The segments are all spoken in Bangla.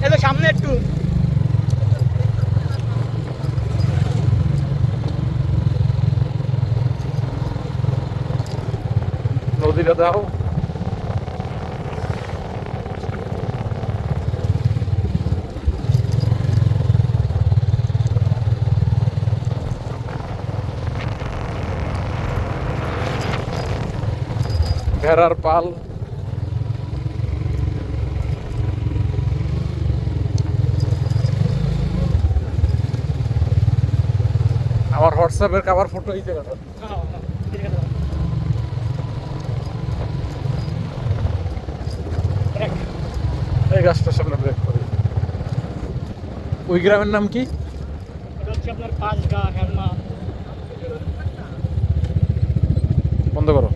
এই তো সামনে একটু নদীটা দাও। ভেড়ার পাল। আমার হোয়াটসঅ্যাপের কভার ফটো এই জায়গাটা। এই গাছটার সামনে ব্রেক করি। ওই গ্রামের নাম কি? এটা হচ্ছে আপনার পাঁচগা হেলমা। বন্ধ করো।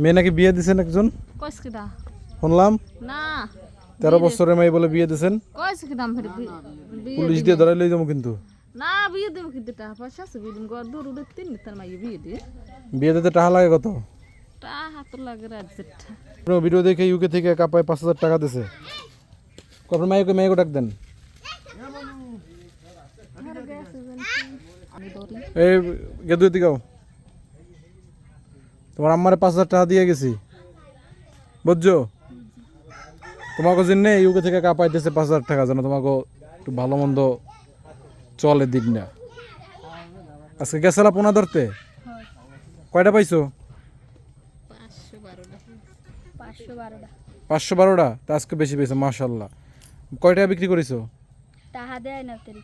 মেয়ে নাকি বিয়ে দিছেন একজন কইসকিদা শুনলাম। না 13 বছরের মেয়ে বলে বিয়ে দিছেন। কইসকিদাম ফের পুলিশ দিয়ে ধরাই লই যাবো কিন্তু। না বিয়ে দেব কিন্তু টাকা পয়সা আছে বিয়ে দিম গো দূর দূর তিন তার মাই বিয়ে দিয়ে বিয়ে দিতে টাকা লাগে কত? টাকা হাত লাগে রাজ্যের আপনার ভিডিও দেখে ইউকে থেকে কাপায় 5000 টাকা দিছে। আপনার মাইকে মেয়ে ডাক দেন। এই গেদু দিগাও। তোমার আম্মারে 5000 টাকা দিয়ে গেছি বুঝছো? তোমাকে জন্য ইউকে থেকে কাপাইতেছে 5000 টাকা যেন তোমাকে একটু ভালো মন্দ চলে দিক না। আজকে গেছিলা পোনা ধরতে? কয়টা পাইছো? 512টা। তা আজকে বেশি পেয়েছো মাশাআল্লাহ। কয় টাকা বিক্রি করেছো? টাকা দেয় না তেরি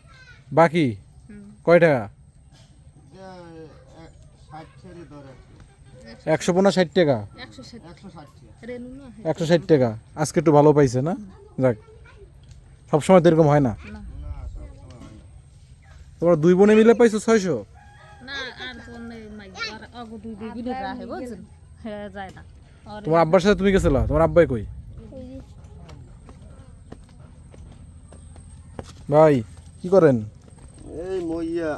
বাকি কয় টাকা? 100 পোনা 60 টাকা। 160 টাকা। আজকে একটু ভালো পাইছে না? যাক, সবসময় তো এরকম হয় না। তোমরা দুই বোনে মিলে পাইছো 600? না আর জনে মাই আর অগ দুই দুই বিলে রাহে বুঝছেন হ্যাঁ যায় না। আর তোমার আব্বার সাথে তুমি গেছিলা? তোমার আব্বাই কই? ভাই কি করেন? এই মইয়া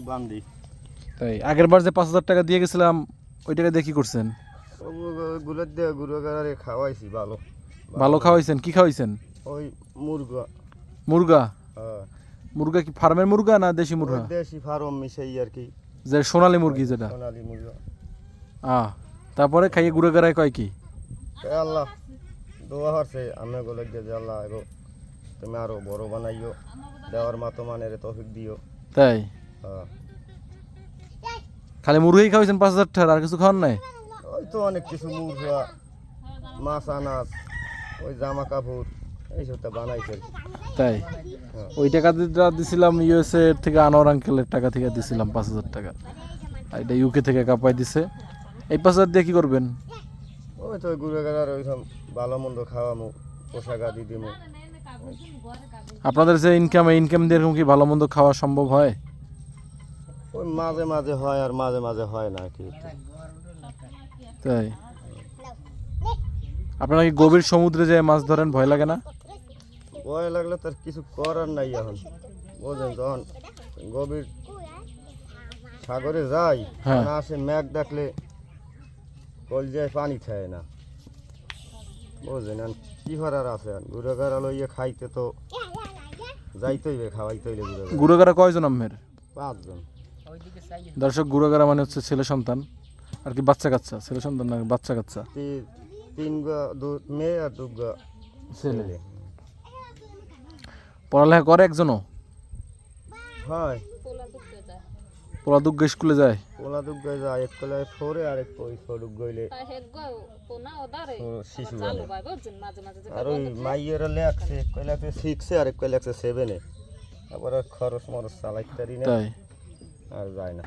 বান্দি। তাই আগের বার যে 5000 টাকা দিয়ে গেছিলাম ওই টাকা দিয়ে কি করছেন? গুলোর দিয়ে গুড়াগারে খাওয়াইছি ভালো। ভালো খাওয়াইছেন? কি খাওয়াইছেন? ওই মুরগা। মুরগা? হ্যাঁ। মুরগা কি ফার্মের মুরগা না দেশি মুরগা? দেশি ফার্ম মিশাই আর কি। যে সোনালী মুরগি যেটা। সোনালী মুরগা। তারপরে খাইয়ে ঘুরে গড়ায় কয় কি? আল্লাহ দোয়া হচ্ছে আমি গুলো দিয়ে যে আল্লাহ এগো তুমি আরো বড় বানাইও, দেওয়ার মতো মানের তৌফিক দিও। তাই হ্যাঁ। খালি মুরগি খাওয়াইছেন 5000 টাকা, আর কিছু খাওয়ান নাই? ওই তো অনেক কিছু মুরগা, মাছ আনাজ, ওই জামা কাপড় এইসব তো বানাইছে। তাই ওই টাকা দিছিলাম ইউএসএ থেকে আনোয়ার আঙ্কেলের টাকা থেকে দিছিলাম 5000 টাকা। আর এটা ইউকে থেকে কাপাই দিছে। এই 5000 দিয়ে কি করবেন? ওই তো গুড়াগার ওইসব ভালো মন্দ খাওয়ামু, পোশাক আদি দিমু। আপনাদের যে ইনকাম দিয়ে এরকম কি ভালো মন্দ খাওয়া সম্ভব হয়? ওই মাঝে মাঝে হয় আর মাঝে মাঝে হয় না কি। তাই আপনারা কি গভীর সমুদ্রে যে মাছ ধরেন, ভয় লাগে না? ভয় লাগলে তার কিছু করার নাই এখন বুঝলেন। যখন গভীর সাগরে যাই না আসে মেঘ দেখলে কলজায় পানি খায় না বুঝলেন। কি করার আছে গুড়াগার লইয়ে খাইতে তো যাইতেই খাওয়াইতে হইলে গুড়াগাড়া কয়জন আমের? 5 জন। দর্শক গুড়াগাড়া মানে হচ্ছে ছেলে সন্তান আর কি বাচ্চা কাচ্চা, ছেলে সন্তান না বাচ্চা কাচ্চা। 3 মেয়ে আর 2 ছেলে। পড়ালেখা করে একজনও? হয় পোলা দুগ্গা স্কুলে যায়? পোলা দুগ্গা যায়, এক কলায় 4 আর এক ওই সরুক গইলে শিশু বলে। আর ওই মাইয়েরা লেখছে, এক কয় লেখছে 6 আর এক কয় লেখছে 7 এ। আবার আর খরচ মরচ চালাইতে পারি না, তাই আর যায় না।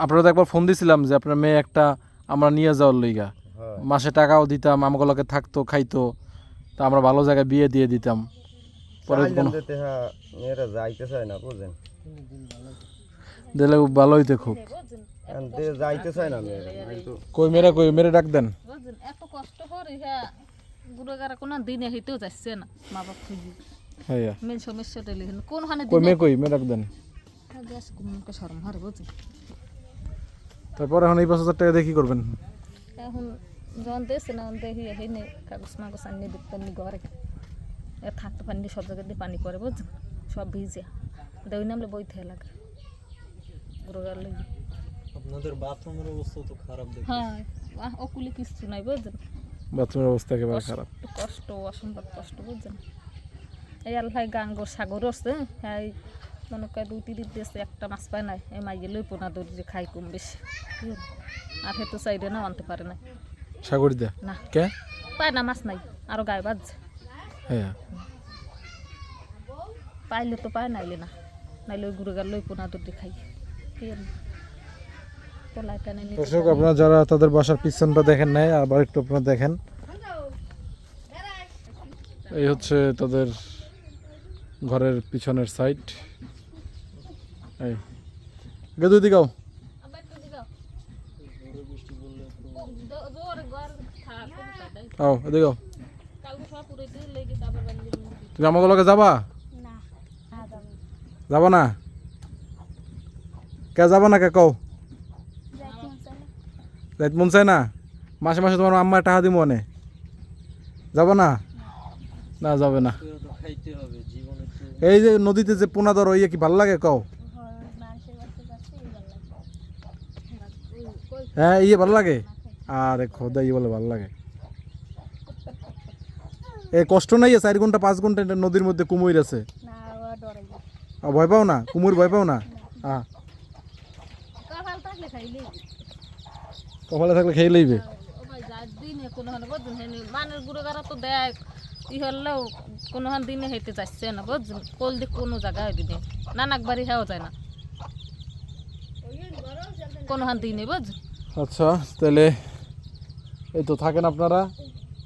আপনারা তো একবার ফোন দিছিলাম যে আপনার মেয়ে একটা আমরা নিয়ে যাওয়ার লইগা, মাসে টাকাও দিতাম, আমাগুলোকে থাকতো খাইতো, তা আমরা ভালো জায়গায় বিয়ে দিয়ে দিতাম। পরে মেয়েরা যাইতে চায় না বুঝেন, দিলে ভালো হইতে খুব। যাইতে চায় না মেয়েরা। কই মেরে ডাক দেন। এত কষ্ট করি হ্যাঁ গুড়াগারা কোন দিনে হইতেও যাচ্ছে না মা বাপ খুঁজি। হ্যাঁ মেন সমস্যাটা লিখেন কোনখানে কই মেয়ে ডাক দেন। গ্যাস কোনকে শরম হারে বুঝি। তারপর এখন এই 5000 টাকা দিয়ে কি করবেন? এখন যখন দিয়েছে না দেখি হেনে কাগজ মাগজ আনিয়ে দেখতাম ঘরে থাকতে পানি সব জায়গায় দিয়ে পানি পড়ে বুঝছেন সব ভিজে দেই নামলে বইতে লাগে গুরুগার লেগে আপনাদের বাথরুমের অবস্থা তো খারাপ দেখি হ্যাঁ অকুলে কিছু নাই বুঝছেন বাথরুমের অবস্থা একেবারে খারাপ। কষ্ট অসম্ভব কষ্ট বুঝছেন এই আল্লাহ গাঙ্গর সাগর আছে হ্যাঁ মনে কয় 2-3 দিয়েছে একটা মাছ পায় নাই এই মাইয়ে লই পোনা দৌড়ি যে খাই কম বেশি আর হেতু চাইলে না আনতে পারে না সাগর দিয়া না কে পায় না মাছ নাই আরো গায়ে বাজছে হ্যাঁ পাইলে তো পায় নাইলে না নাইলে ওই গুরুগার লই পোনা দৌড়ি খাই কি পোলাই টানে নিয়ে দর্শক আপনারা যারা তাদের বাসার পিছনটা দেখেন নাই আবার একটু আপনারা দেখেন এই হচ্ছে তাদের ঘরের পিছনের সাইড এই গেদু দিগাও আও এদিকে তুমি আমাকে লগে যাবা না যাবা না কে যাবা না কে কও যাইতে মন চায় না মাসে মাসে তোমার আম্মা টাকা দিব মনে যাবো না না যাবে না তো খাইতে হবে জীবনে তো এই যে নদীতে যে পোনা ধরো ইয়ে কি ভালো লাগে কও মানুষের বাচ্চা যাচ্ছে হ্যাঁ ইয়ে ভালো লাগে আরে খোদা ইয়ে বলে ভালো লাগে এই কষ্ট নাই 4 ঘন্টা 5 ঘন্টা এটা নদীর মধ্যে কুমির আছে না ও ডরে ভয় পাও না কুমির ভয় পাও না হ্যাঁ কপাল থাকলে খাইলে কপালে থাকলে খেয়ে লইবে ও ভাই যা দিনে কোনো হান বুঝছেন হেনে মানের গুরুগারা তো দেয় ই হলেও কোনো হান দিনে হেঁটে যাচ্ছে না বুঝছেন কোল দিক কোনো জায়গায় দিনে নানাক বাড়ি হেও যায় না কোনো হান দিনে বুঝছেন আচ্ছা তাহলে এই তো থাকেন আপনারা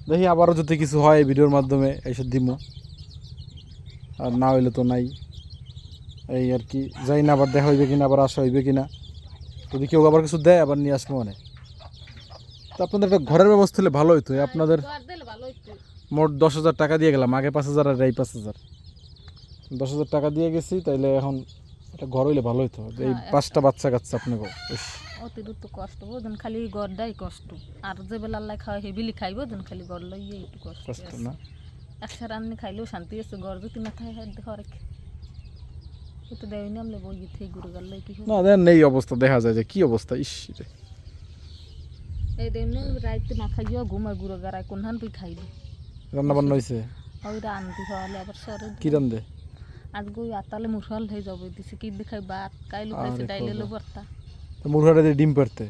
দেখি আবারও যদি কিছু হয় এই ভিডিওর মাধ্যমে এইসব দিমো আর না হইলে তো নাই এই আর কি যাই না আবার দেখা হইবে কিনা আবার আসা হইবে কিনা যদি কেউ আবার কিছু দেয় আবার নিয়ে আসবো মানে তো আপনাদের একটা ঘরের ব্যবস্থা হলে ভালো হইতো এই আপনাদের ঘর দিলে ভালো হইতো মোট 10,000 টাকা দিয়ে গেলাম আগে 5,000 আর এই 5,000 10,000 টাকা দিয়ে গেছি তাইলে এখন একটা ঘর হইলে ভালো হইতো এই 5টা বাচ্চা কাচ্চা আপনাকে অতিরিক্ত কষ্ট বুঝছেন খালি গড়টাই কষ্ট আর যে বেলা আল্লাহ খাওয়া হেবিলি খাই বুঝছেন খালি গড় লইয়ে একটু কষ্ট কষ্ট আছে। না একশো রান্নি খাইলেও শান্তি আছে গড় যদি না খাই হাত দেখো রেখে তো দেয় নামলে বই থেকে গুরু গাল লই কি না দেন এই অবস্থা দেখা যায় যে কি অবস্থা ইস রে এই দেন রাইতে না খাইও ঘুমায় গুরু গারায় কোনহান তুই খাইবি রান্না বান্না হইছে ওই রান্দি হলে আবার সরে কি রান্দে আজ গই আতালে মুসল হয়ে যাবে দিছে কি দেখাই ভাত কাইলো খাইছে আরে ডাইলে লো খোদা। ভর্তা তো মুরগাটা দিয়ে ডিম পারতে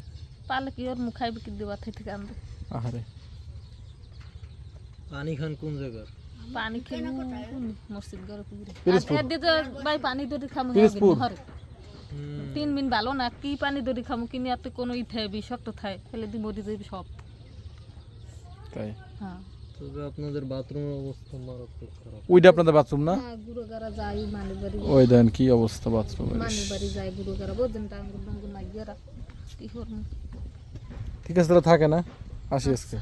পালে কি ওর মুখ খাইবে কি দেবা থেকে আনবে আহারে পানি খান কোন জায়গার পানি খেয়ে মসজিদ ঘরে পুরে পিরিজপুর। আর দিতে ভাই পানি দড়ি খামু পিরিজপুর। ঘরে 3 মিনিট ভালো না কি পানি দড়ি খামু কিনি আর তো কোনো ই থাকবি শক্ত থাই ফেলে দি মরি যাবি সব তাই হ্যাঁ তবে আপনাদের বাথরুমের অবস্থা মারাত্মক খারাপ ওইটা আপনাদের বাথরুম না হ্যাঁ গুরু গারা যাই মানে বাড়ি ওই দেন কি অবস্থা বাথরুমের মানে বাড়ি যাই গুরু গারা বোঝেন টাঙ্গুর টাঙ্গুর মাইয়ারা কি করবো ঠিক আছে তাহলে থাকে না আসি আজকে